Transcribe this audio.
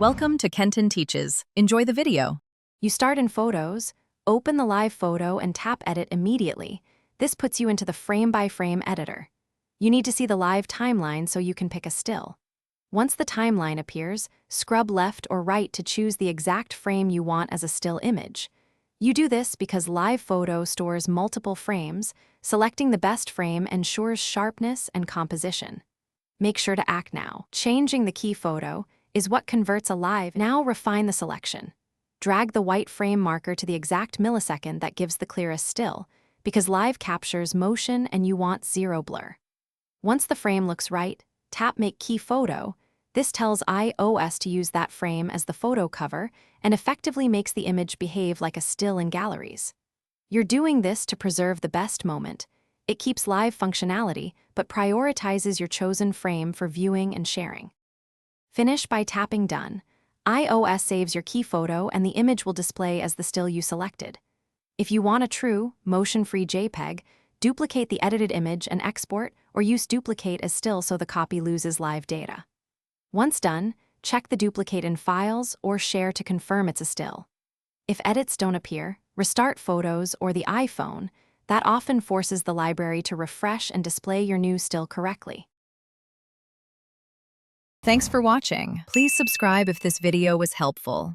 Welcome to Kenton Teaches. Enjoy the video. You start in Photos, open the live photo and tap Edit immediately. This puts you into the frame-by-frame editor. You need to see the live timeline so you can pick a still. Once the timeline appears, scrub left or right to choose the exact frame you want as a still image. You do this because live photo stores multiple frames. Selecting the best frame ensures sharpness and composition. Make sure to act now. Changing the key photo is what converts a live. Now refine the selection. Drag the white frame marker to the exact millisecond that gives the clearest still, because live captures motion and you want zero blur. Once the frame looks right, tap Make Key Photo. This tells iOS to use that frame as the photo cover and effectively makes the image behave like a still in galleries. You're doing this to preserve the best moment. It keeps live functionality, but prioritizes your chosen frame for viewing and sharing. Finish by tapping Done. iOS saves your key photo and the image will display as the still you selected. If you want a true, motion-free JPEG, duplicate the edited image and export, or use duplicate as still so the copy loses live data. Once done, check the duplicate in Files or Share to confirm it's a still. If edits don't appear, restart Photos or the iPhone. That often forces the library to refresh and display your new still correctly. Thanks for watching. Please subscribe if this video was helpful.